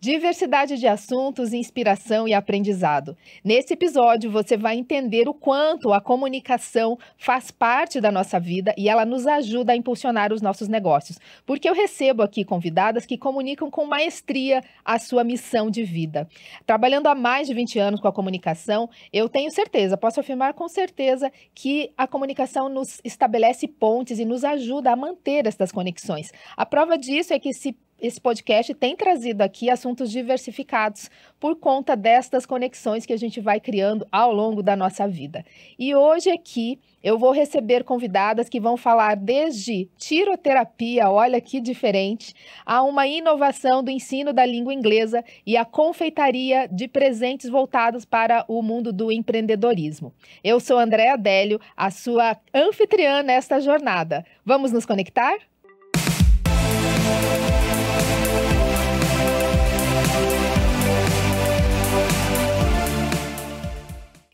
Diversidade de assuntos, inspiração e aprendizado. Nesse episódio, você vai entender o quanto a comunicação faz parte da nossa vida e ela nos ajuda a impulsionar os nossos negócios. Porque eu recebo aqui convidadas que comunicam com maestria a sua missão de vida. Trabalhando há mais de 20 anos com a comunicação, eu tenho certeza, posso afirmar com certeza, que a comunicação nos estabelece pontes e nos ajuda a manter essas conexões. A prova disso é que esse podcast tem trazido aqui assuntos diversificados por conta destas conexões que a gente vai criando ao longo da nossa vida. E hoje aqui eu vou receber convidadas que vão falar desde tiroterapia, olha que diferente, a uma inovação do ensino da língua inglesa e a confeitaria de presentes voltados para o mundo do empreendedorismo. Eu sou Andréa Délio, a sua anfitriã nesta jornada. Vamos nos conectar?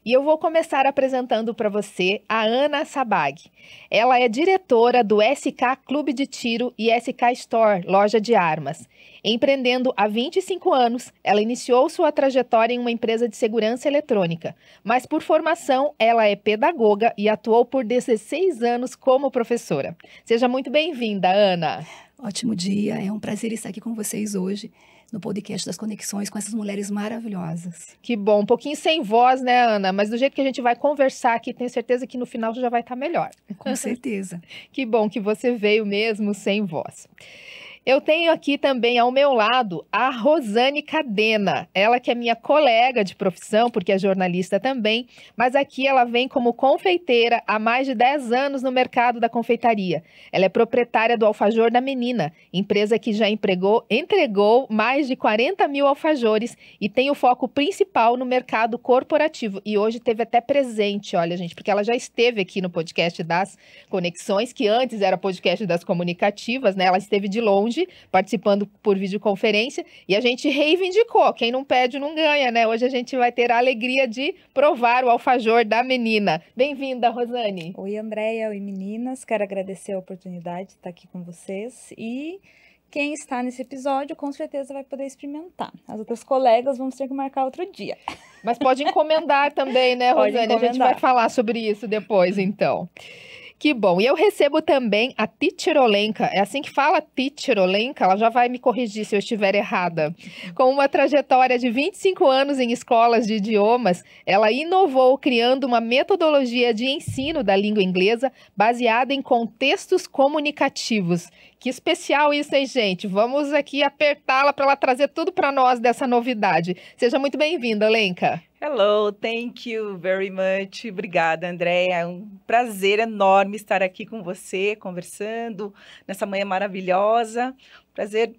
E eu vou começar apresentando para você a Ana Sabag. Ela é diretora do SK Clube de Tiro e SK Store, loja de armas. Empreendendo há 25 anos, ela iniciou sua trajetória em uma empresa de segurança eletrônica. Mas por formação, ela é pedagoga e atuou por 16 anos como professora. Seja muito bem-vinda, Ana. Ótimo dia, é um prazer estar aqui com vocês hoje no podcast das Conexões com essas mulheres maravilhosas. Que bom, um pouquinho sem voz, né, Ana? Mas do jeito que a gente vai conversar aqui, tenho certeza que no final já vai estar melhor. Com certeza. Que bom que você veio mesmo sem voz. Eu tenho aqui também ao meu lado a Rosane Cadena, ela que é minha colega de profissão, porque é jornalista também, mas aqui ela vem como confeiteira há mais de 10 anos no mercado da confeitaria. Ela é proprietária do Alfajor da Menina, empresa que já entregou mais de 40 mil alfajores e tem o foco principal no mercado corporativo. E hoje teve até presente, olha gente, porque ela já esteve aqui no podcast das Conexões, que antes era podcast das Comunicativas, né? Ela esteve de longe, participando por videoconferência, e a gente reivindicou, quem não pede não ganha, né? Hoje a gente vai ter a alegria de provar o alfajor da menina. Bem-vinda, Rosane. Oi, Andréia, oi meninas, quero agradecer a oportunidade de estar aqui com vocês e quem está nesse episódio com certeza vai poder experimentar. As outras colegas vamos ter que marcar outro dia. Mas pode encomendar também, né, Rosane? A gente vai falar sobre isso depois, então. Que bom. E eu recebo também a Teacher Olenka. É assim que fala, Teacher Olenka? Ela já vai me corrigir se eu estiver errada. Com uma trajetória de 25 anos em escolas de idiomas, ela inovou criando uma metodologia de ensino da língua inglesa baseada em contextos comunicativos. Que especial isso, hein, gente? Vamos aqui apertá-la para ela trazer tudo para nós dessa novidade. Seja muito bem-vinda, Olenka. Hello, thank you very much. Obrigada, Andréia. É um prazer enorme estar aqui com você, conversando nessa manhã maravilhosa. Prazer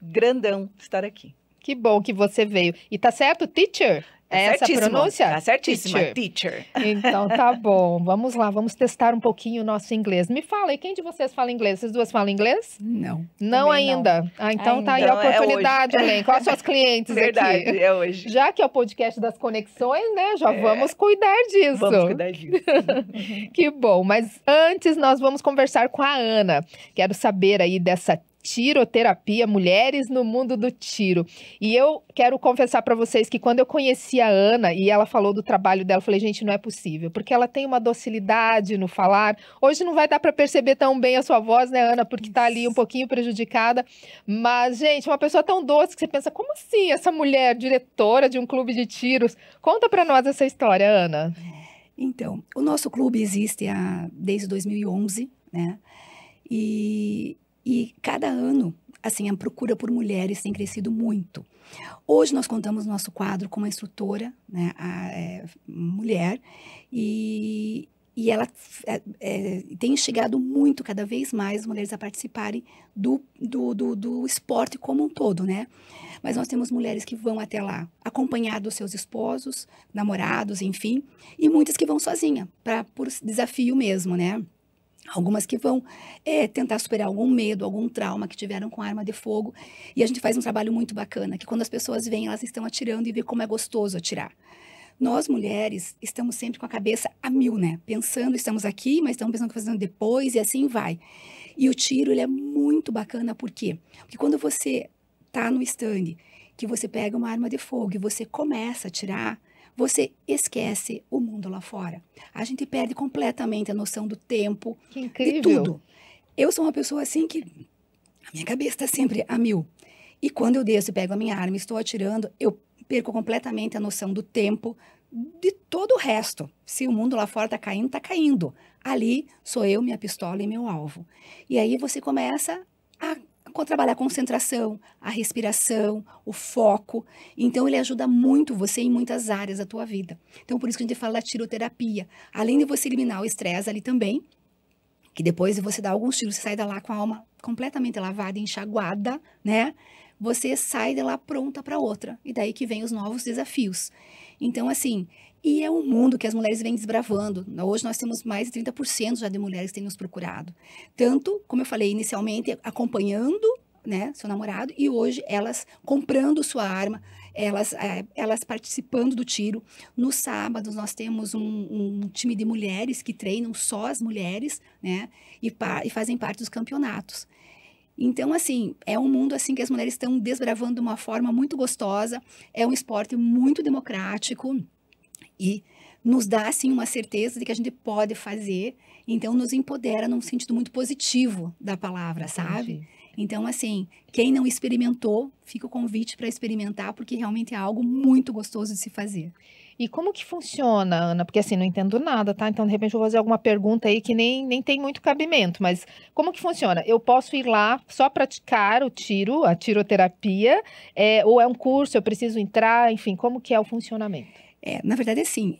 grandão estar aqui. Que bom que você veio. E tá certo, teacher? É essa a pronúncia? Tá certíssima, teacher. Então tá bom, vamos lá, vamos testar um pouquinho o nosso inglês. Me fala aí, quem de vocês fala inglês? Vocês duas falam inglês? Não. Não ainda? Não. Ah, então ainda. Tá aí a oportunidade, Elen. Quais são os clientes Verdade, aqui? é hoje. Já que é o podcast das conexões, né, já vamos cuidar disso. Vamos cuidar disso. Que bom, mas antes nós vamos conversar com a Ana. Quero saber aí dessa tiroterapia, mulheres no mundo do tiro. E eu quero confessar para vocês que quando eu conheci a Ana e ela falou do trabalho dela, eu falei, gente, não é possível, porque ela tem uma docilidade no falar. Hoje não vai dar para perceber tão bem a sua voz, né, Ana, porque tá ali um pouquinho prejudicada. Mas, gente, uma pessoa tão doce que você pensa, como assim essa mulher diretora de um clube de tiros? Conta para nós essa história, Ana. Então, o nosso clube existe desde 2011, né? E cada ano, assim, a procura por mulheres tem crescido muito. Hoje nós contamos no nosso quadro com uma instrutora, né, mulher, e ela tem instigado muito, cada vez mais, mulheres a participarem do esporte como um todo, né? Mas nós temos mulheres que vão até lá, acompanhadas dos seus esposos, namorados, enfim, e muitas que vão sozinha, por desafio mesmo, né? Algumas que vão tentar superar algum medo, algum trauma que tiveram com arma de fogo. E a gente faz um trabalho muito bacana, que quando as pessoas vêm, elas estão atirando e vê como é gostoso atirar. Nós, mulheres, estamos sempre com a cabeça a mil, né? Pensando, estamos aqui, mas estamos pensando o que fazendo depois e assim vai. E o tiro, ele é muito bacana, por quê? Porque quando você está no stand que você pega uma arma de fogo e você começa a atirar, você esquece o mundo lá fora. A gente perde completamente a noção do tempo, Que de incrível. tudo. Eu sou uma pessoa assim que a minha cabeça está sempre a mil. E quando eu desço e pego a minha arma e estou atirando, eu perco completamente a noção do tempo, de todo o resto. Se o mundo lá fora está caindo, está caindo. Ali sou eu, minha pistola e meu alvo. E aí você começa a trabalhar a concentração, a respiração, o foco. Então, ele ajuda muito você em muitas áreas da tua vida. Então, por isso que a gente fala da tiroterapia. Além de você eliminar o estresse ali também, que depois de você dar alguns tiros, você sai de lá com a alma completamente lavada, enxaguada, né? Você sai de lá pronta para outra. E daí que vem os novos desafios. Então, assim, e é um mundo que as mulheres vêm desbravando. Hoje nós temos mais de 30% já de mulheres que têm nos procurado. Tanto, como eu falei inicialmente, acompanhando, né, seu namorado, e hoje elas comprando sua arma, elas participando do tiro. Nos sábados nós temos um time de mulheres que treinam só as mulheres, né, e fazem parte dos campeonatos. Então, assim, é um mundo assim que as mulheres estão desbravando de uma forma muito gostosa. É um esporte muito democrático e nos dá, assim, uma certeza de que a gente pode fazer. Então, nos empodera num sentido muito positivo da palavra, sabe? Entendi. Então, assim, quem não experimentou, fica o convite para experimentar, porque realmente é algo muito gostoso de se fazer. E como que funciona, Ana? Porque assim, não entendo nada, tá? Então, de repente, eu vou fazer alguma pergunta aí que nem tem muito cabimento, mas como que funciona? Eu posso ir lá só praticar o tiro, a tiroterapia, ou é um curso, eu preciso entrar, enfim, como que é o funcionamento? Na verdade, assim,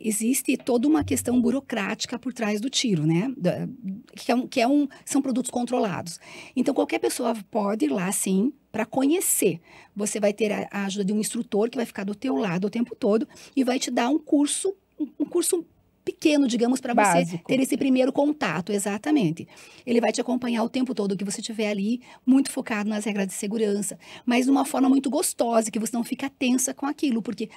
existe toda uma questão burocrática por trás do tiro, né? São produtos controlados. Então, qualquer pessoa pode ir lá, sim, para conhecer. Você vai ter a ajuda de um instrutor que vai ficar do teu lado o tempo todo e vai te dar um curso pequeno, digamos, para você Básico. ter esse primeiro contato, exatamente. Ele vai te acompanhar o tempo todo que você estiver ali, muito focado nas regras de segurança, mas de uma forma muito gostosa, que você não fica tensa com aquilo, porque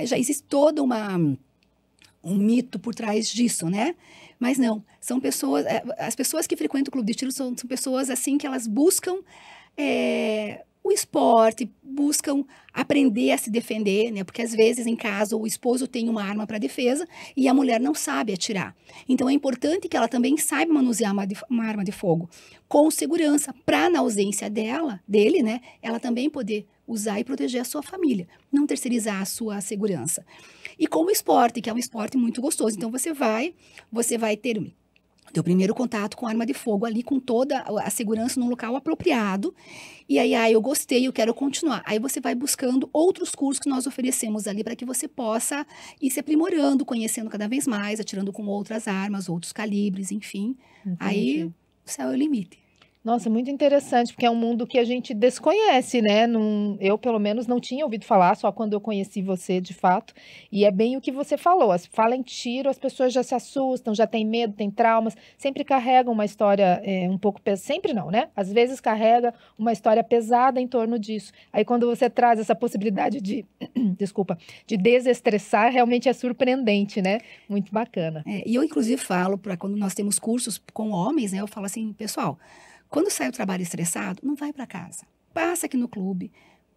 já existe todo um mito por trás disso, né? Mas não, são pessoas, as pessoas que frequentam o clube de tiro são pessoas assim que elas buscam o esporte, buscam aprender a se defender, né? Porque às vezes em casa o esposo tem uma arma para defesa e a mulher não sabe atirar. Então é importante que ela também saiba manusear uma arma de fogo com segurança, para na ausência dele, né? Ela também poder usar e proteger a sua família, não terceirizar a sua segurança. E como esporte, que é um esporte muito gostoso, então você vai ter teu primeiro contato com arma de fogo ali, com toda a segurança num local apropriado. E aí, eu gostei, eu quero continuar. Aí você vai buscando outros cursos que nós oferecemos ali para que você possa ir se aprimorando, conhecendo cada vez mais, atirando com outras armas, outros calibres, enfim. Aí, Entendi. o céu é o limite. Nossa, muito interessante, porque é um mundo que a gente desconhece, né? Eu, pelo menos, não tinha ouvido falar, só quando eu conheci você, de fato. E é bem o que você falou. Fala em tiro, as pessoas já se assustam, já têm medo, têm traumas, sempre carregam uma história um pouco pesada. Sempre não, né? Às vezes carrega uma história pesada em torno disso. Aí, quando você traz essa possibilidade de, desculpa, de desestressar, realmente é surpreendente, né? Muito bacana. E eu, inclusive, falo, para quando nós temos cursos com homens, né? Eu falo assim, pessoal, quando sai o trabalho estressado, não vai para casa. Passa aqui no clube,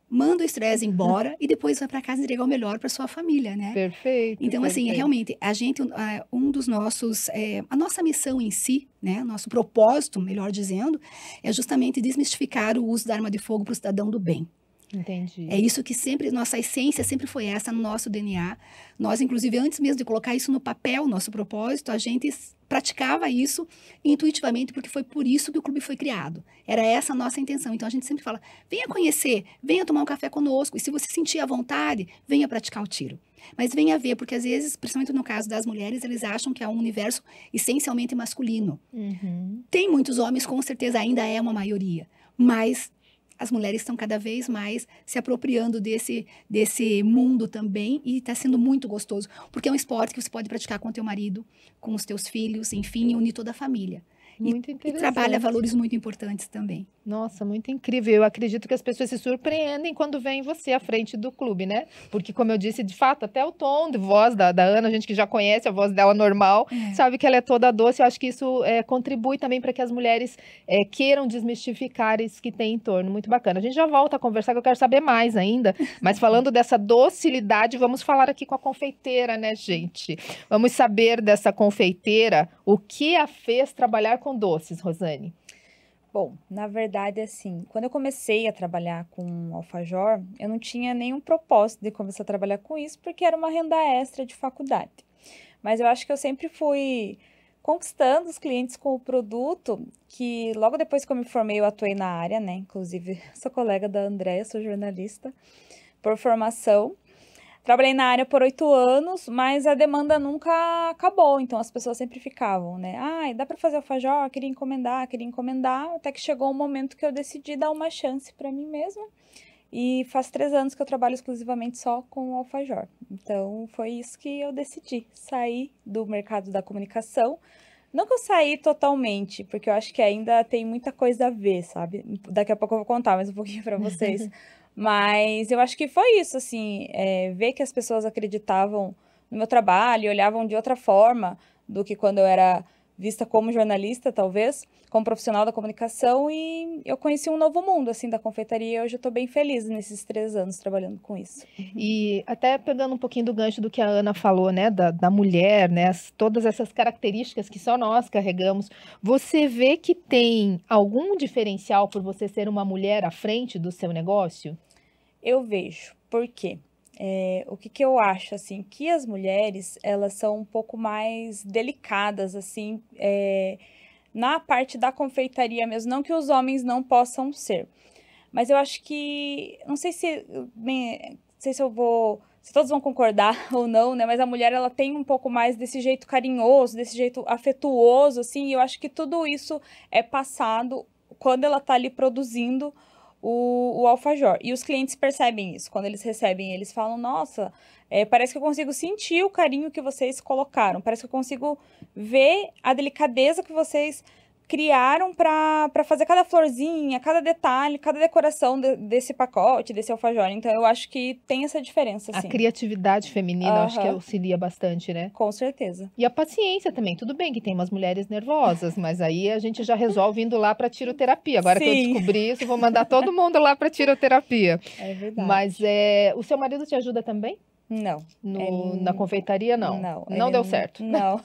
manda o estresse embora e depois vai para casa entregar o melhor para sua família, né? Perfeito. Então, assim, perfeito. realmente, a gente, um dos nossos, a nossa missão em si, né? Nosso propósito, melhor dizendo, é justamente desmistificar o uso da arma de fogo para o cidadão do bem. Entendi. É isso que sempre, nossa essência sempre foi essa no nosso DNA. Nós, inclusive, antes mesmo de colocar isso no papel, nosso propósito, a gente praticava isso intuitivamente, porque foi por isso que o clube foi criado. Era essa a nossa intenção. Então, a gente sempre fala, venha conhecer, venha tomar um café conosco, e se você sentir à vontade, venha praticar o tiro. Mas venha ver, porque às vezes, principalmente no caso das mulheres, eles acham que é um universo essencialmente masculino. Uhum. Tem muitos homens, com certeza, ainda é uma maioria, mas as mulheres estão cada vez mais se apropriando desse mundo também e está sendo muito gostoso, porque é um esporte que você pode praticar com o teu marido, com os teus filhos, enfim, e unir toda a família. Muito E interessante. trabalha valores muito importantes também. Nossa, muito incrível. Eu acredito que as pessoas se surpreendem quando veem você à frente do clube, né? Porque, como eu disse, de fato, até o tom de voz da Ana, a gente que já conhece a voz dela normal, sabe que ela é toda doce. Eu acho que isso contribui também para que as mulheres queiram desmistificar isso que tem em torno. Muito bacana. A gente já volta a conversar, que eu quero saber mais ainda. Mas falando dessa docilidade, vamos falar aqui com a confeiteira, né, gente? Vamos saber dessa confeiteira, o que a fez trabalhar com doces, Rosane? Bom, na verdade, assim, quando eu comecei a trabalhar com alfajor, eu não tinha nenhum propósito de começar a trabalhar com isso, porque era uma renda extra de faculdade. Mas eu acho que eu sempre fui conquistando os clientes com o produto, que logo depois que eu me formei, eu atuei na área, né? Inclusive, sou colega da Andréia, sou jornalista por formação. Trabalhei na área por 8 anos, mas a demanda nunca acabou, então as pessoas sempre ficavam, né? Ah, dá para fazer alfajor? Queria encomendar, até que chegou um momento que eu decidi dar uma chance para mim mesma. E faz 3 anos que eu trabalho exclusivamente só com alfajor. Então, foi isso que eu decidi, sair do mercado da comunicação. Não que eu saí totalmente, porque eu acho que ainda tem muita coisa a ver, sabe? Daqui a pouco eu vou contar mais um pouquinho para vocês. Mas eu acho que foi isso, assim, ver que as pessoas acreditavam no meu trabalho, olhavam de outra forma do que quando eu era vista como jornalista, talvez, como profissional da comunicação, e eu conheci um novo mundo, assim, da confeitaria, e hoje eu tô bem feliz nesses 3 anos trabalhando com isso. E até pegando um pouquinho do gancho do que a Ana falou, né, da mulher, né, todas essas características que só nós carregamos, você vê que tem algum diferencial por você ser uma mulher à frente do seu negócio? Eu vejo. Por quê? O que eu acho, assim, que as mulheres, elas são um pouco mais delicadas, assim, na parte da confeitaria mesmo, não que os homens não possam ser. Mas eu acho que, não sei se se todos vão concordar ou não, né? Mas a mulher, ela tem um pouco mais desse jeito carinhoso, desse jeito afetuoso, assim, e eu acho que tudo isso é passado quando ela tá ali produzindo o alfajor. E os clientes percebem isso. Quando eles recebem, eles falam, nossa, parece que eu consigo sentir o carinho que vocês colocaram. Parece que eu consigo ver a delicadeza que vocês criaram para fazer cada florzinha, cada detalhe, cada decoração desse pacote, desse alfajor. Então, eu acho que tem essa diferença, A sim. criatividade feminina, eu acho que auxilia bastante, né? Com certeza. E a paciência também. Tudo bem que tem umas mulheres nervosas, mas aí a gente já resolve indo lá para tiroterapia. Agora que eu Sim. descobri isso, vou mandar todo mundo lá para tiroterapia. É verdade. Mas o seu marido te ajuda também? Não. Na confeitaria, não? Não deu certo? Não.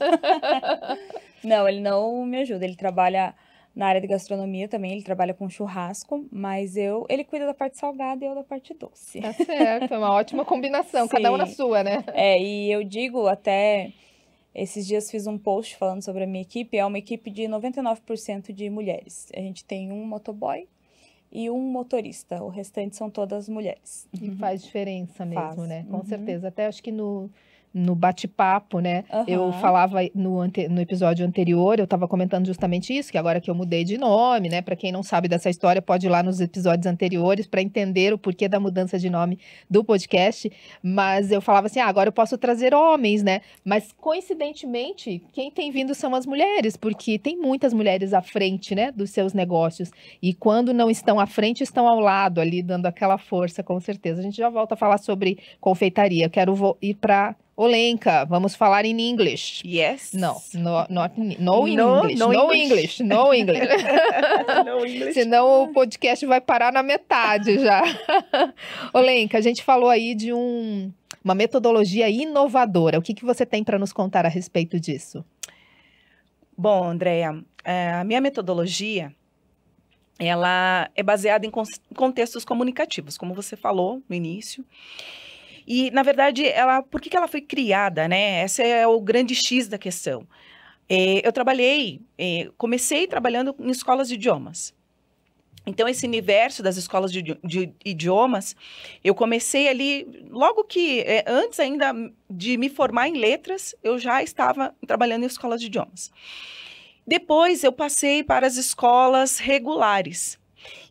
Não, ele não me ajuda. Ele trabalha na área de gastronomia também, ele trabalha com churrasco, mas ele cuida da parte salgada e eu da parte doce. Tá certo, é uma ótima combinação, cada um na sua, né? E eu digo até, esses dias fiz um post falando sobre a minha equipe, é uma equipe de 99% de mulheres. A gente tem um motoboy e um motorista, o restante são todas mulheres. E faz diferença mesmo, né? Com Uhum. certeza, até acho que no bate-papo, né? Uhum. Eu falava no episódio anterior, eu estava comentando justamente isso, que agora que eu mudei de nome, né? Para quem não sabe dessa história, pode ir lá nos episódios anteriores para entender o porquê da mudança de nome do podcast. Mas eu falava assim, agora eu posso trazer homens, né? Mas coincidentemente, quem tem vindo são as mulheres, porque tem muitas mulheres à frente, né? Dos seus negócios. E quando não estão à frente, estão ao lado ali, dando aquela força, com certeza. A gente já volta a falar sobre confeitaria. Eu quero ir para Olenka, vamos falar em inglês. Yes. No English. No English. No English. Senão o podcast vai parar na metade já. Olenka, a gente falou aí de uma metodologia inovadora. O que você tem para nos contar a respeito disso? Bom, Andréia, a minha metodologia, ela é baseada em contextos comunicativos, como você falou no início. E, na verdade, por que ela foi criada, né? Esse é o grande X da questão. Eu comecei trabalhando em escolas de idiomas. Então, esse universo das escolas de idiomas, eu comecei ali, logo que, antes ainda de me formar em letras, eu já estava trabalhando em escolas de idiomas. Depois, eu passei para as escolas regulares.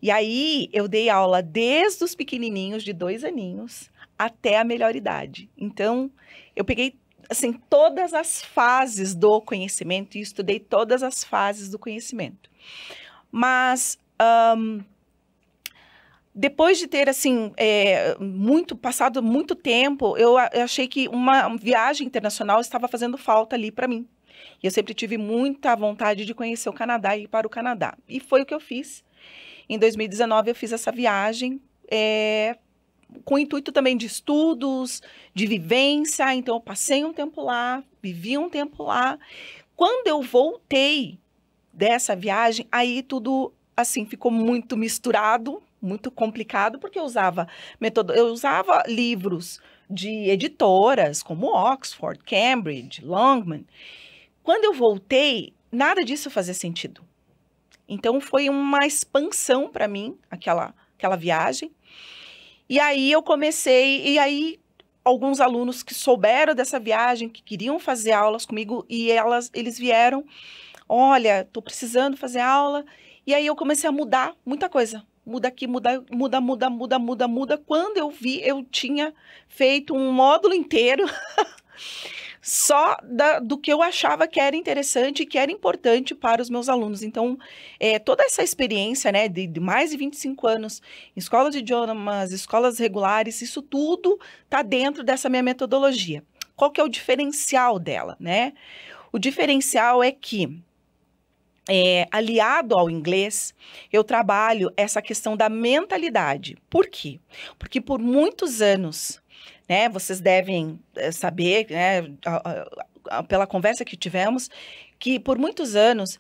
E aí, eu dei aula desde os pequenininhos, de 2 aninhos, até a melhor idade. Então, eu peguei, assim, todas as fases do conhecimento e estudei todas as fases do conhecimento. Mas depois de ter, assim, passado muito tempo, eu achei que uma viagem internacional estava fazendo falta ali para mim. E eu sempre tive muita vontade de conhecer o Canadá e ir para o Canadá. E foi o que eu fiz. Em 2019, eu fiz essa viagem, com o intuito também de estudos, de vivência. Então, eu passei um tempo lá, vivi um tempo lá. Quando eu voltei dessa viagem, aí tudo, assim, ficou muito misturado, muito complicado, porque eu usava livros de editoras como Oxford, Cambridge, Longman. Quando eu voltei, nada disso fazia sentido. Então, foi uma expansão para mim, aquela viagem. E aí eu comecei, e aí alguns alunos que souberam dessa viagem, que queriam fazer aulas comigo, e eles vieram, olha, estou precisando fazer aula. E aí eu comecei a mudar muita coisa. Muda aqui, muda. Quando eu vi, eu tinha feito um módulo inteiro só do que eu achava que era interessante e que era importante para os meus alunos. Então, toda essa experiência, né, de mais de 25 anos, escolas de idiomas, escolas regulares, isso tudo está dentro dessa minha metodologia. Qual que é o diferencial dela, né? O diferencial é que, aliado ao inglês, eu trabalho essa questão da mentalidade. Por quê? Porque por muitos anos, né, vocês devem saber, né, pela conversa que tivemos, que por muitos anos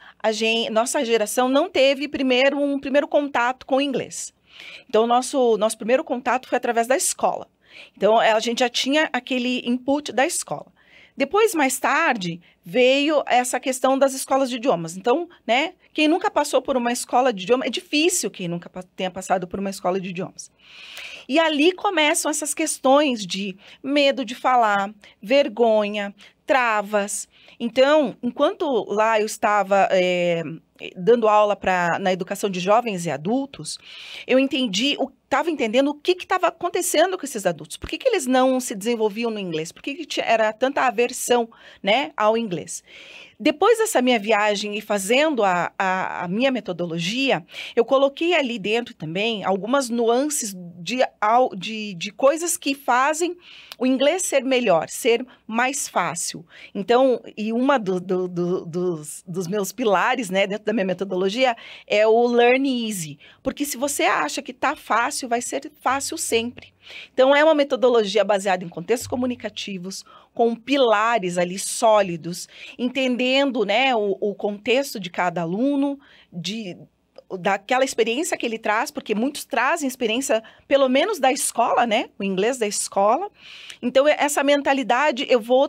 nossa geração não teve um primeiro contato com o inglês. Então, nosso primeiro contato foi através da escola. Então, a gente já tinha aquele input da escola. Depois, mais tarde, veio essa questão das escolas de idiomas. Então, né, quem nunca passou por uma escola de idiomas, é difícil quem nunca tenha passado por uma escola de idiomas. E ali começam essas questões de medo de falar, vergonha, travas. Então, enquanto lá eu estava dando aula na educação de jovens e adultos, eu estava entendendo o que estava acontecendo com esses adultos. Por que eles não se desenvolviam no inglês? Por que era tanta aversão, né, ao inglês? Depois dessa minha viagem e fazendo a minha metodologia, eu coloquei ali dentro também algumas nuances de coisas que fazem o inglês ser melhor, ser mais fácil. Então, e uma dos meus pilares, né, dentro da minha metodologia é o Learn Easy. Porque se você acha que está fácil, vai ser fácil sempre. Então, é uma metodologia baseada em contextos comunicativos, com pilares ali sólidos, entendendo, né, o contexto de cada aluno, daquela experiência que ele traz, porque muitos trazem experiência, pelo menos da escola, né, o inglês da escola. Então, essa mentalidade, eu vou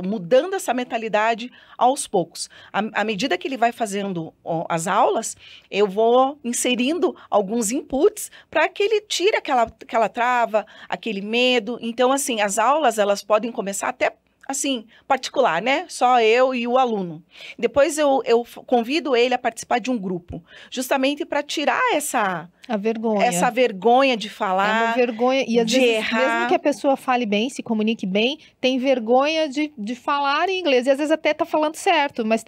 mudando essa mentalidade aos poucos. À medida que ele vai fazendo as aulas, eu vou inserindo alguns inputs para que ele tire aquela trava, aquele medo. Então, assim, as aulas, elas podem começar até assim, particular, né? Só eu e o aluno. Depois eu convido ele a participar de um grupo, justamente para tirar essa vergonha de falar, é uma vergonha, e às de vezes, errar. mesmo que a pessoa fale bem, se comunique bem, tem vergonha de falar em inglês, e às vezes até tá falando certo, mas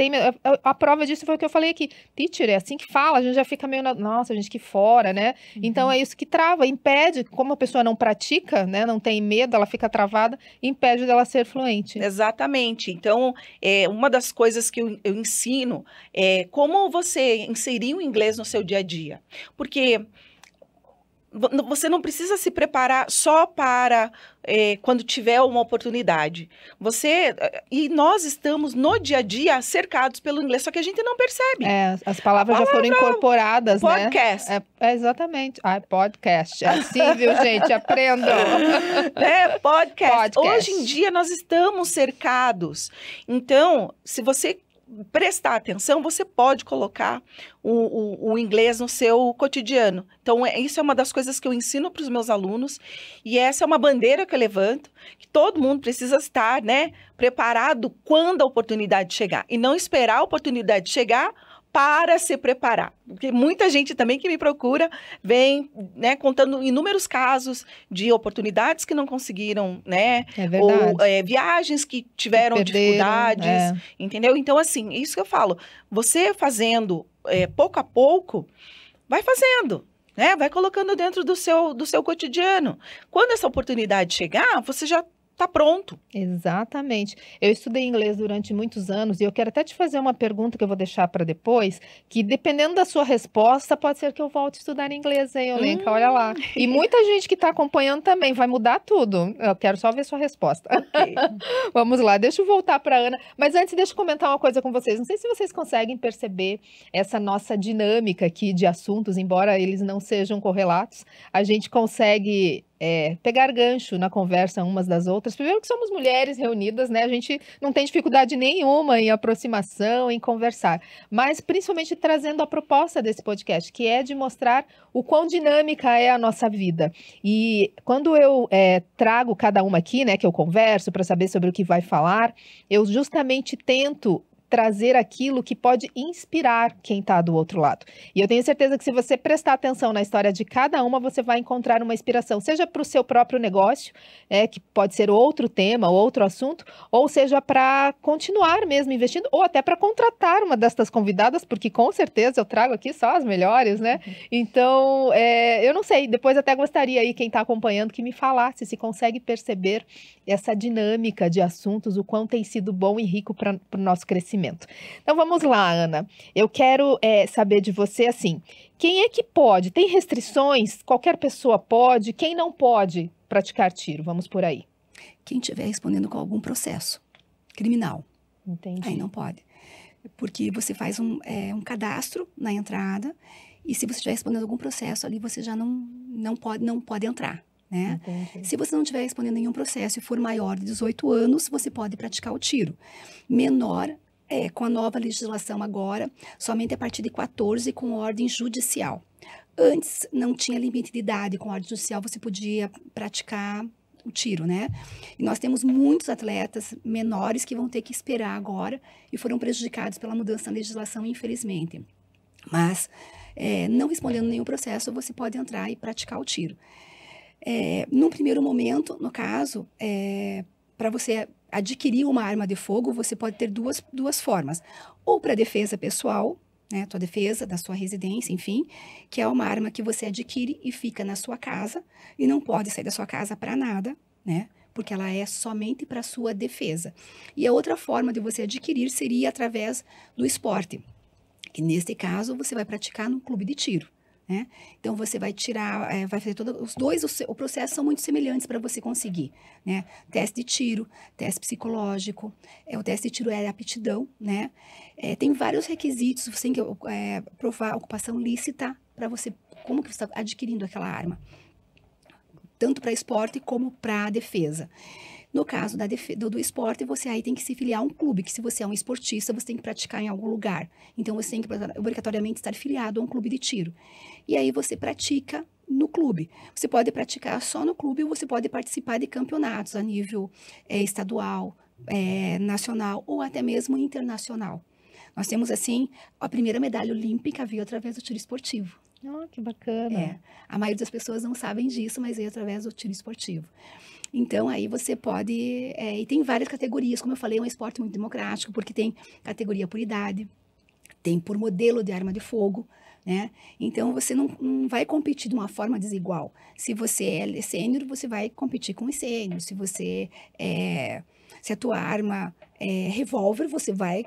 a prova disso foi o que eu falei aqui. Teacher, é assim que fala, a gente já fica meio, nossa, a gente que fora, né? Uhum. Então, é isso que trava, impede, como a pessoa não pratica, né, não tem medo, ela fica travada, impede dela ser fluente. Exatamente. Então, uma das coisas que eu ensino é como você inserir o inglês no seu dia a dia. Porque você não precisa se preparar só para quando tiver uma oportunidade. E nós estamos no dia a dia cercados pelo inglês, só que a gente não percebe. As palavras já foram incorporadas, podcast. Né? Exatamente. Podcast. É assim, viu, gente? Aprendam. Podcast. Hoje em dia nós estamos cercados. Então, se você prestar atenção, você pode colocar o inglês no seu cotidiano. Então, isso é uma das coisas que eu ensino para os meus alunos, e essa é uma bandeira que eu levanto, que todo mundo precisa estar, né, preparado quando a oportunidade chegar, e não esperar a oportunidade chegar para se preparar. Porque muita gente também que me procura vem, né, contando inúmeros casos de oportunidades que não conseguiram, né? É verdade. Ou viagens que tiveram dificuldades, entendeu? Então, assim, isso que eu falo. Você fazendo pouco a pouco, vai fazendo, né? Vai colocando dentro do seu cotidiano. Quando essa oportunidade chegar, você já está pronto. Exatamente. Eu estudei inglês durante muitos anos e eu quero até te fazer uma pergunta que eu vou deixar para depois, que dependendo da sua resposta, pode ser que eu volte a estudar inglês, hein, Olenka? Olha lá. E muita gente que está acompanhando também, vai mudar tudo. Eu quero só ver sua resposta. Ok. Vamos lá, deixa eu voltar para Ana. Mas antes, deixa eu comentar uma coisa com vocês. Não sei se vocês conseguem perceber essa nossa dinâmica aqui de assuntos, embora eles não sejam correlatos, a gente consegue pegar gancho na conversa umas das outras. Primeiro que somos mulheres reunidas, né? A gente não tem dificuldade nenhuma em aproximação, em conversar. Mas principalmente trazendo a proposta desse podcast, que é de mostrar o quão dinâmica é a nossa vida. E quando eu trago cada uma aqui, né, que eu converso para saber sobre o que vai falar, eu justamente tento trazer aquilo que pode inspirar quem está do outro lado. E eu tenho certeza que se você prestar atenção na história de cada uma, você vai encontrar uma inspiração, seja para o seu próprio negócio, que pode ser outro tema, outro assunto, ou seja para continuar mesmo investindo, ou até para contratar uma destas convidadas, porque com certeza eu trago aqui só as melhores, né? Então, eu não sei, depois até gostaria aí, quem está acompanhando, que me falasse se consegue perceber essa dinâmica de assuntos, o quão tem sido bom e rico para o nosso crescimento. Então vamos lá, Ana. Eu quero saber de você assim, quem é que pode? Tem restrições? Qualquer pessoa pode? Quem não pode praticar tiro? Vamos por aí. Quem estiver respondendo com algum processo criminal. Entendi. Aí não pode. Porque você faz um cadastro na entrada e se você estiver respondendo algum processo ali, você já não pode entrar. Né? Se você não estiver respondendo nenhum processo e for maior de 18 anos, você pode praticar o tiro. Menor, com a nova legislação agora, somente a partir de 14 com ordem judicial. Antes não tinha limite de idade, com ordem judicial você podia praticar o tiro, né? E nós temos muitos atletas menores que vão ter que esperar agora e foram prejudicados pela mudança na legislação, infelizmente. Mas, não respondendo nenhum processo, você pode entrar e praticar o tiro. Num primeiro momento, no caso, para você adquirir uma arma de fogo, você pode ter duas formas. Ou para defesa pessoal, né, tua defesa da sua residência, enfim, que é uma arma que você adquire e fica na sua casa e não pode sair da sua casa para nada, né? Porque ela é somente para sua defesa. E a outra forma de você adquirir seria através do esporte, que neste caso você vai praticar num clube de tiro. Né? Então, você vai tirar, vai fazer os dois, o processo são muito semelhantes para você conseguir, né? Teste de tiro, teste psicológico, o teste de tiro é aptidão, né? Tem vários requisitos, você tem que provar a ocupação lícita para você, como que você está adquirindo aquela arma, tanto para esporte como para defesa. No caso do esporte, você aí tem que se filiar a um clube, que se você é um esportista, você tem que praticar em algum lugar. Então, você tem que obrigatoriamente estar filiado a um clube de tiro. E aí você pratica no clube. Você pode praticar só no clube ou você pode participar de campeonatos a nível estadual, nacional ou até mesmo internacional. Nós temos, assim, a primeira medalha olímpica veio através do tiro esportivo. Oh, que bacana. A maioria das pessoas não sabem disso, mas veio através do tiro esportivo. Então, aí você pode... e tem várias categorias, como eu falei, é um esporte muito democrático, porque tem categoria por idade, tem por modelo de arma de fogo, né? Então, você não vai competir de uma forma desigual. Se você é sênior, você vai competir com os sênior. Se a tua arma é revólver, você vai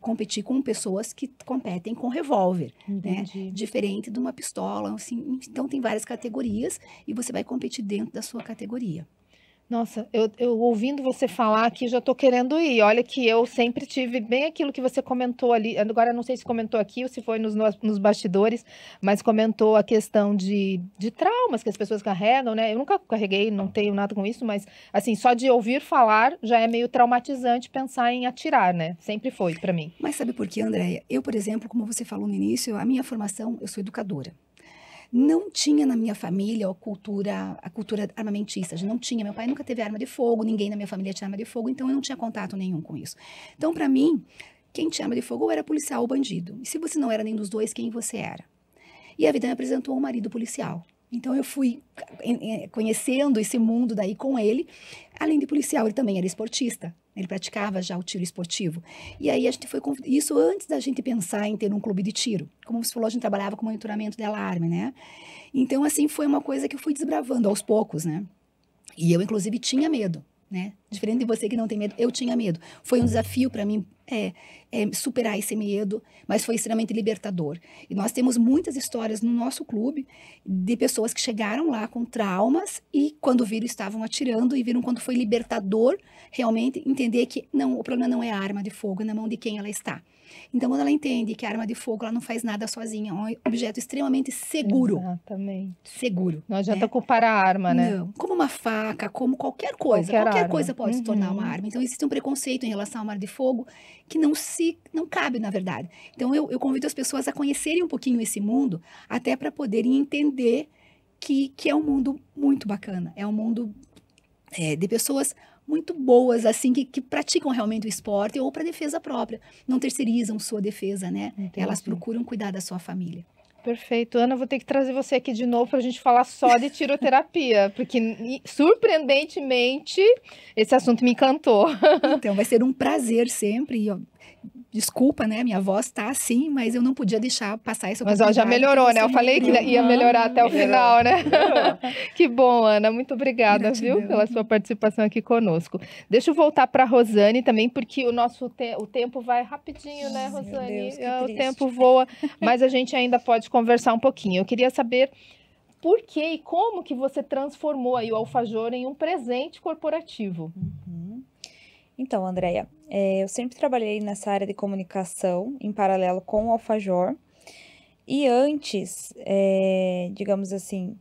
competir com pessoas que competem com revólver, né? Diferente de uma pistola, assim. Então, tem várias categorias e você vai competir dentro da sua categoria. Nossa, eu ouvindo você falar aqui, já tô querendo ir. Olha que eu sempre tive bem aquilo que você comentou ali. Agora, não sei se comentou aqui ou se foi nos bastidores, mas comentou a questão de traumas que as pessoas carregam, né? Eu nunca carreguei, não tenho nada com isso, mas, assim, só de ouvir falar já é meio traumatizante pensar em atirar, né? Sempre foi para mim. Mas sabe por quê, Andréia? Eu, por exemplo, como você falou no início, a minha formação, eu sou educadora. Não tinha na minha família a cultura armamentista, não tinha. Meu pai nunca teve arma de fogo, ninguém na minha família tinha arma de fogo, então eu não tinha contato nenhum com isso. Então, para mim, quem tinha arma de fogo ou era policial ou bandido. E se você não era nem dos dois, quem você era? E a vida me apresentou um marido policial. Então, eu fui conhecendo esse mundo daí com ele. Além de policial, ele também era esportista, Ele praticava já o tiro esportivo. E aí a gente foi... Isso antes da gente pensar em ter um clube de tiro. Como você falou, a gente trabalhava com monitoramento de alarme, né? Então, assim, foi uma coisa que eu fui desbravando aos poucos, né? E eu, inclusive, tinha medo, né? Diferente de você que não tem medo, eu tinha medo. Foi um desafio para mim superar esse medo, mas foi extremamente libertador. E nós temos muitas histórias no nosso clube de pessoas que chegaram lá com traumas e quando viram estavam atirando e viram quando foi libertador realmente entender que não, o problema não é a arma de fogo, é na mão de quem ela está. Então, quando ela entende que a arma de fogo ela não faz nada sozinha, é um objeto extremamente seguro. Exatamente. Seguro. Não adianta culpar a arma, né? Não, como uma faca, como qualquer coisa. Qualquer coisa pode se tornar uma arma. Então, existe um preconceito em relação à arma de fogo que não cabe, na verdade. Então, eu convido as pessoas a conhecerem um pouquinho esse mundo, até para poderem entender que é um mundo muito bacana. É um mundo de pessoas muito boas, assim, que praticam realmente o esporte ou para defesa própria. Não terceirizam sua defesa, né? Entendi. Elas procuram cuidar da sua família. Perfeito. Ana, vou ter que trazer você aqui de novo para a gente falar só de tiroterapia, porque, surpreendentemente, esse assunto me encantou. Então, vai ser um prazer sempre. E, ó, desculpa, né? Minha voz tá assim, mas eu não podia deixar passar essa Mas oportunidade. ó, já melhorou, né? Eu falei que ia melhorar até o final, né? Que bom, Ana. Muito obrigada, Gratidão. viu? Pela sua participação aqui conosco. Deixa eu voltar para a Rosane também, porque o tempo vai rapidinho, né, Meu Rosane? Deus, que O triste. tempo voa, mas a gente ainda pode conversar um pouquinho. Eu queria saber por que e como que você transformou aí o alfajor em um presente corporativo. Uhum. Então, Andréia, eu sempre trabalhei nessa área de comunicação, em paralelo com o alfajor. E antes, digamos assim,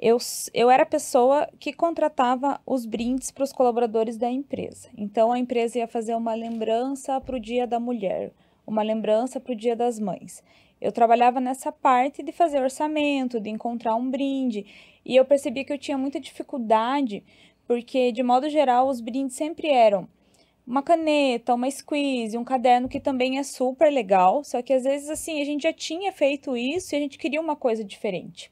eu era a pessoa que contratava os brindes para os colaboradores da empresa. Então, a empresa ia fazer uma lembrança para o Dia da Mulher, uma lembrança para o Dia das Mães. Eu trabalhava nessa parte de fazer orçamento, de encontrar um brinde. E eu percebi que eu tinha muita dificuldade, porque, de modo geral, os brindes sempre eram uma caneta, uma squeeze, um caderno, que também é super legal. Só que, às vezes, assim, a gente já tinha feito isso e a gente queria uma coisa diferente.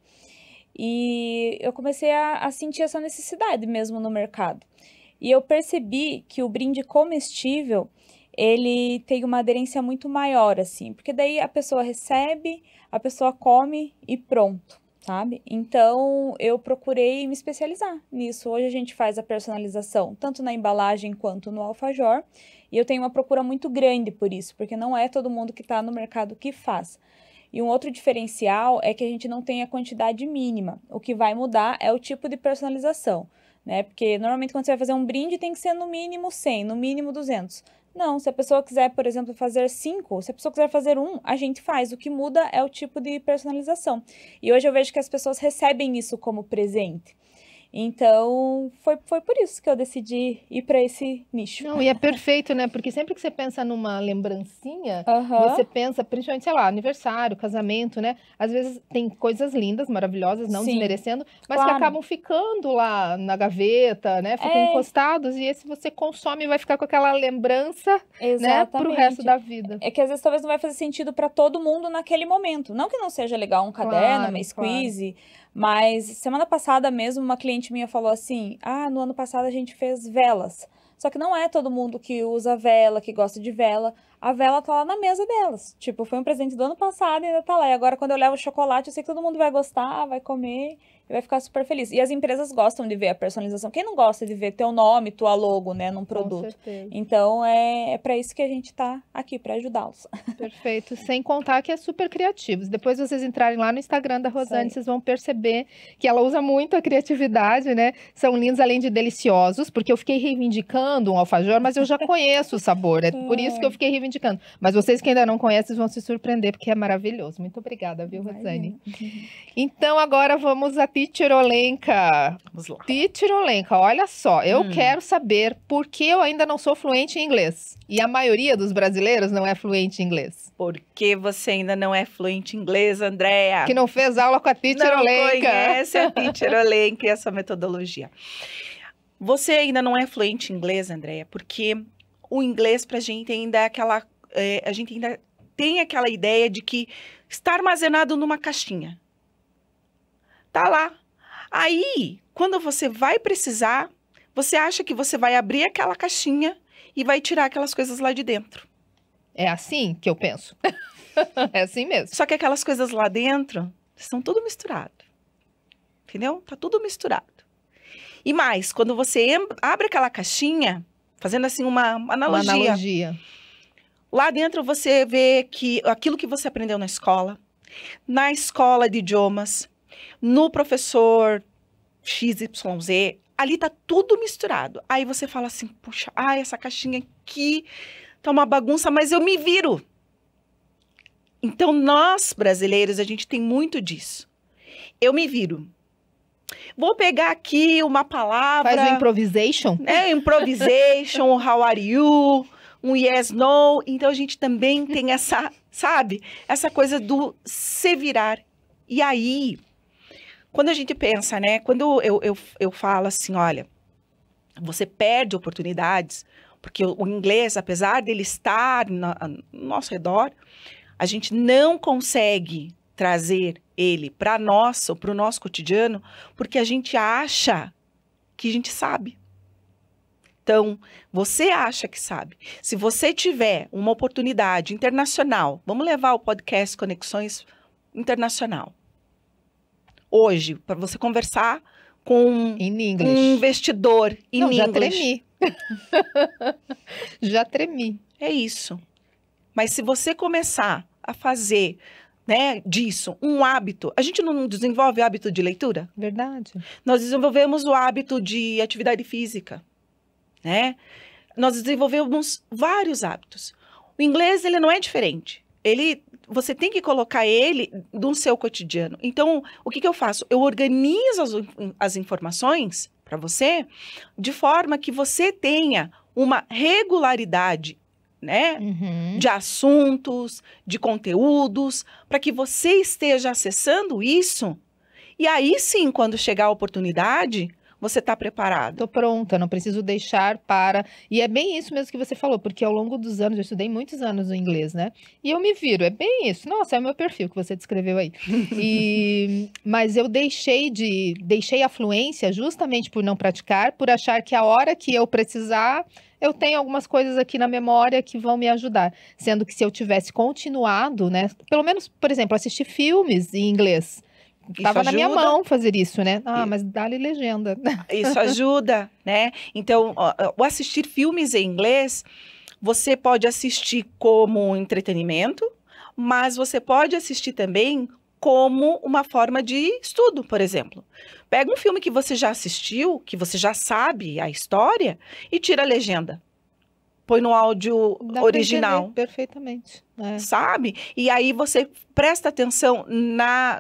E eu comecei a sentir essa necessidade mesmo no mercado. E eu percebi que o brinde comestível, ele tem uma aderência muito maior, assim. Porque daí a pessoa recebe, a pessoa come e pronto, sabe? Então, eu procurei me especializar nisso. Hoje a gente faz a personalização, tanto na embalagem quanto no alfajor. E eu tenho uma procura muito grande por isso, porque não é todo mundo que está no mercado que faz. E um outro diferencial é que a gente não tem a quantidade mínima. O que vai mudar é o tipo de personalização, né? Porque normalmente quando você vai fazer um brinde tem que ser no mínimo 100, no mínimo 200. Não, se a pessoa quiser, por exemplo, fazer 5, se a pessoa quiser fazer 1, a gente faz. O que muda é o tipo de personalização. E hoje eu vejo que as pessoas recebem isso como presente. Então, foi por isso que eu decidi ir para esse nicho. Não, e é perfeito, né? Porque sempre que você pensa numa lembrancinha, Aham. você pensa, principalmente, sei lá, aniversário, casamento, né? Às vezes tem coisas lindas, maravilhosas, não Sim, desmerecendo, mas que claro. acabam ficando lá na gaveta, né? Ficam encostados, e esse você consome e vai ficar com aquela lembrança, né? Pro resto da vida. É que às vezes talvez não vai fazer sentido para todo mundo naquele momento. Não que não seja legal um caderno, Claro, uma squeeze, mas semana passada mesmo uma cliente minha falou assim: no ano passado a gente fez velas. Só que não é todo mundo que usa vela, que gosta de vela. A vela tá lá na mesa delas. Tipo, foi um presente do ano passado e ainda tá lá. E agora quando eu levo chocolate, eu sei que todo mundo vai gostar, vai comer e vai ficar super feliz. E as empresas gostam de ver a personalização. Quem não gosta de ver teu nome, tua logo, né, num produto? Com certeza. Então, é para isso que a gente tá aqui, para ajudá-los. Perfeito. Sem contar que é super criativos. Depois vocês entrarem lá no Instagram da Rosane, vocês vão perceber que ela usa muito a criatividade, né? São lindos, além de deliciosos, porque eu fiquei reivindicando um alfajor, mas eu já conheço o sabor. É por isso que eu fiquei reivindicando. Mas vocês que ainda não conhecem vão se surpreender, porque é maravilhoso. Muito obrigada, viu, Rosane? Então, agora vamos a Teacher Olenka. Vamos lá. Teacher Olenka, olha só, eu quero saber por que eu ainda não sou fluente em inglês. E a maioria dos brasileiros não é fluente em inglês. Por que você ainda não é fluente em inglês, Andréia? Que não fez aula com a Teacher Não Olenka. conhece a Teacher Olenka e essa metodologia. Você ainda não é fluente em inglês, Andréia, porque o inglês pra gente ainda é aquela... a gente ainda tem aquela ideia de que está armazenado numa caixinha. Tá lá. Aí, quando você vai precisar, você acha que você vai abrir aquela caixinha e vai tirar aquelas coisas lá de dentro. É assim que eu penso. É assim mesmo. Só que aquelas coisas lá dentro estão tudo misturado. Entendeu? Tá tudo misturado. E mais, quando você abre aquela caixinha, fazendo assim uma analogia. Uma analogia. Lá dentro você vê que aquilo que você aprendeu na escola de idiomas, no professor XYZ, ali tá tudo misturado. Aí você fala assim, puxa, essa caixinha aqui tá uma bagunça, mas eu me viro. Então, nós, brasileiros, a gente tem muito disso. Eu me viro. Vou pegar aqui uma palavra... Faz o improvisation? Improvisation, how are you, um yes, no. Então, a gente também tem essa, sabe? Essa coisa do se virar. E aí, quando a gente pensa, né? Quando eu falo assim, olha, você perde oportunidades, porque o inglês, apesar dele estar no nosso redor, a gente não consegue trazer ele para o nosso cotidiano, porque a gente acha que a gente sabe. Então, você acha que sabe. Se você tiver uma oportunidade internacional, vamos levar o podcast Conexões Internacional. Hoje, para você conversar com um investidor em inglês. Já tremi. Já tremi. É isso. Mas se você começar a fazer, né, disso um hábito, a gente não desenvolve hábito de leitura? Verdade. Nós desenvolvemos o hábito de atividade física, né? Nós desenvolvemos vários hábitos. O inglês, ele não é diferente. Você tem que colocar ele no seu cotidiano. Então, o que eu faço? Eu organizo as informações para você de forma que você tenha uma regularidade, né? De assuntos, de conteúdos, para que você esteja acessando isso. E aí sim, quando chegar a oportunidade, você está preparado. Estou pronta, não preciso deixar para... E é bem isso mesmo que você falou, porque ao longo dos anos, eu estudei muitos anos o inglês, né? E eu me viro, é bem isso. Nossa, é o meu perfil que você descreveu aí. Mas eu deixei a fluência justamente por não praticar, por achar que a hora que eu precisar... Eu tenho algumas coisas aqui na memória que vão me ajudar. Sendo que se eu tivesse continuado, né? Pelo menos, por exemplo, assistir filmes em inglês. Estava na minha mão fazer isso, né? Mas dá-lhe legenda. Isso ajuda, né? Então, o assistir filmes em inglês, você pode assistir como entretenimento, mas você pode assistir também como uma forma de estudo, por exemplo. Pega um filme que você já assistiu, que você já sabe a história, e tira a legenda. Põe no áudio original. Perfeitamente. Sabe? E aí você presta atenção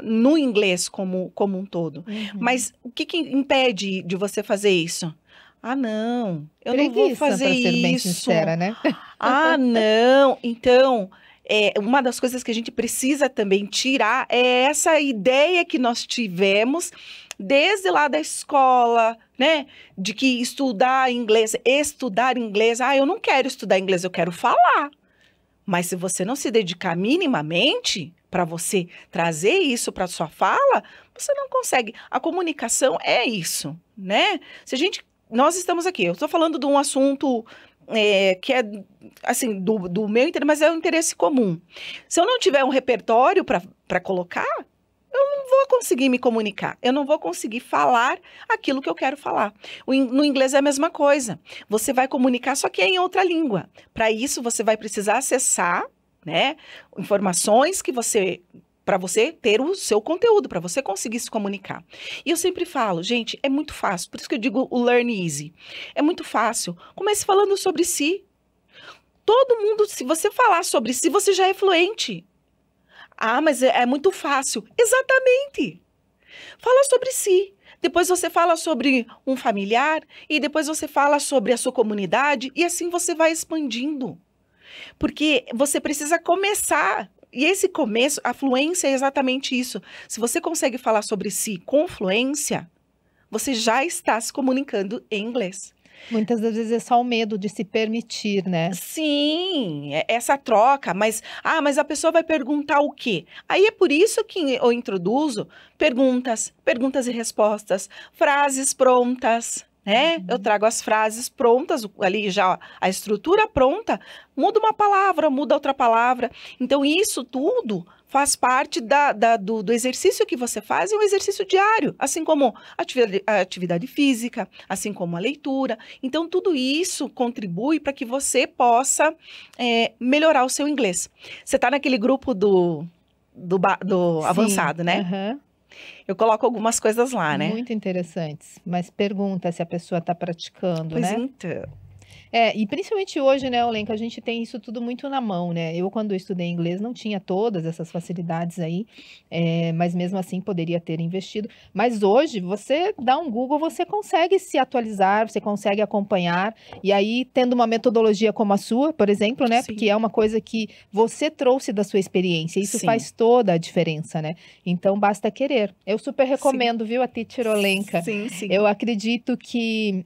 no inglês como um todo. Mas o que impede de você fazer isso? Não, eu não vou fazer isso. Pra ser bem sincera, né? Não. Então, uma das coisas que a gente precisa também tirar é essa ideia que nós tivemos desde lá da escola, né? De que estudar inglês, eu não quero estudar inglês, eu quero falar. Mas se você não se dedicar minimamente para você trazer isso para sua fala, você não consegue. A comunicação é isso, né? Nós estamos aqui, eu estou falando de um assunto que é, assim, do meu interesse, mas é um interesse comum. Se eu não tiver um repertório para colocar, eu não vou conseguir me comunicar, eu não vou conseguir falar aquilo que eu quero falar. No inglês é a mesma coisa. Você vai comunicar, só que é em outra língua. Para isso, você vai precisar acessar, né, informações para você ter o seu conteúdo, para você conseguir se comunicar. E eu sempre falo, gente, é muito fácil. Por isso que eu digo o learn easy. É muito fácil. Comece falando sobre si. Todo mundo, se você falar sobre si, você já é fluente. Mas é muito fácil. Exatamente. Fala sobre si. Depois você fala sobre um familiar e depois você fala sobre a sua comunidade e assim você vai expandindo. Porque você precisa começar. E esse começo, a fluência é exatamente isso. Se você consegue falar sobre si com fluência, você já está se comunicando em inglês. Muitas das vezes é só o medo de se permitir, né? Sim, essa troca, mas a pessoa vai perguntar o quê? Aí é por isso que eu introduzo perguntas e respostas, frases prontas, né? Eu trago as frases prontas, ali já a estrutura pronta, muda uma palavra, muda outra palavra. Então, isso tudo faz parte do exercício que você faz, é um exercício diário, assim como a atividade física, assim como a leitura. Então, tudo isso contribui para que você possa melhorar o seu inglês. Você está naquele grupo do avançado, né? Aham. Eu coloco algumas coisas lá, né? Muito interessantes. Mas pergunta se a pessoa está praticando, Pois né? então. E principalmente hoje, né, Olenka, a gente tem isso tudo muito na mão, né? Eu, quando eu estudei inglês, não tinha todas essas facilidades aí, mas mesmo assim poderia ter investido. Mas hoje, você dá um Google, você consegue se atualizar, você consegue acompanhar, e aí, tendo uma metodologia como a sua, por exemplo, né? Sim. Porque é uma coisa que você trouxe da sua experiência, isso Sim. faz toda a diferença, né? Então, basta querer. Eu super recomendo, viu, a Teacher Olenka. Sim, sim. Eu acredito que,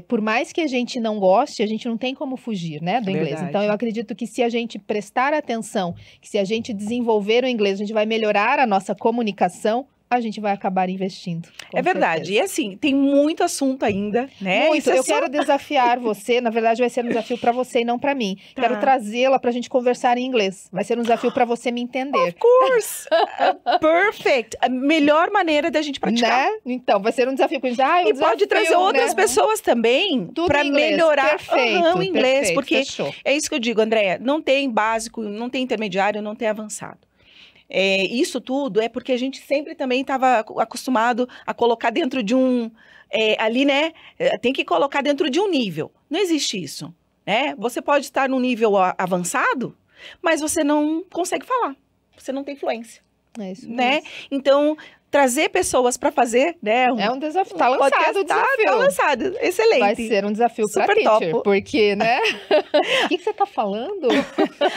por mais que a gente não goste, a gente não tem como fugir, né, do inglês. Verdade. Então, eu acredito que se a gente prestar atenção, que se a gente desenvolver o inglês, a gente vai melhorar a nossa comunicação, a gente vai acabar investindo. Com É verdade. certeza. E assim, tem muito assunto ainda, né? Muito. Isso é Eu só- quero desafiar você. Na verdade, vai ser um desafio para você e não para mim. Tá. Quero trazê-la para a gente conversar em inglês. Vai ser um desafio para você me entender. Of course! Perfect! A melhor maneira da gente praticar. Né? Então, vai ser um desafio. E pode trazer outras pessoas também Tudo para em inglês. melhorar Perfeito, o inglês, perfeito, porque fechou. é isso que eu digo, Andréia, não tem básico, não tem intermediário, não tem avançado. Isso tudo é porque a gente sempre também estava acostumado a colocar dentro de ali, né? Tem que colocar dentro de um nível. Não existe isso, né? Você pode estar num nível avançado, mas você não consegue falar. Você não tem fluência, É isso né? mesmo. Então, trazer pessoas para fazer, né? É um desafio. Tá lançado o Tá desafio. lançado. Excelente. Vai ser um desafio para Super teacher, topo. porque, né? O que você tá falando?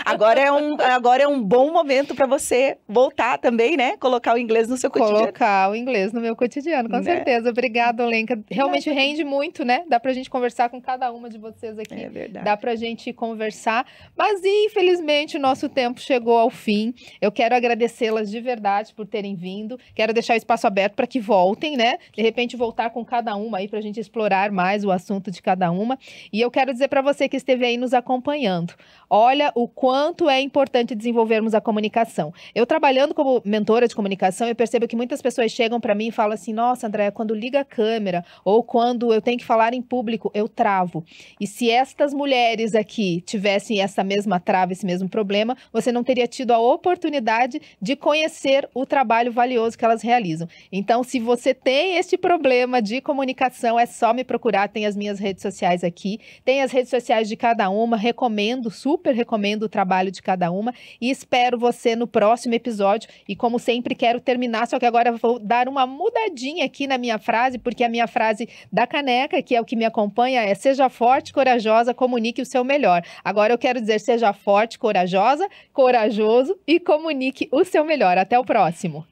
Agora é um bom momento para você voltar também, né? Colocar o inglês no seu cotidiano. Colocar o inglês no meu cotidiano, com Né? certeza. Obrigada, Olenka. Realmente rende muito, né? Dá pra gente conversar com cada uma de vocês aqui. É verdade. Dá pra gente conversar, mas infelizmente o nosso tempo chegou ao fim. Eu quero agradecê-las de verdade por terem vindo. Quero deixar o espaço aberto para que voltem, né? De repente voltar com cada uma aí pra gente explorar mais o assunto de cada uma. E eu quero dizer para você que esteve aí nos acompanhando. Olha o quanto é importante desenvolvermos a comunicação. Eu trabalhando como mentora de comunicação, eu percebo que muitas pessoas chegam para mim e falam assim: nossa, Andréia, quando liga a câmera ou quando eu tenho que falar em público, eu travo. E se estas mulheres aqui tivessem essa mesma trava, esse mesmo problema, você não teria tido a oportunidade de conhecer o trabalho valioso que elas realizam. Então, se você tem este problema de comunicação, é só me procurar. Tem as minhas redes sociais aqui, tem as redes sociais de cada uma. Recomendo, super recomendo o trabalho de cada uma e espero você no próximo episódio. E como sempre, quero terminar, só que agora eu vou dar uma mudadinha aqui na minha frase, porque a minha frase da caneca, que é o que me acompanha, é: seja forte, corajosa, comunique o seu melhor. Agora eu quero dizer: seja forte, corajosa, corajoso e comunique o seu melhor. Até o próximo.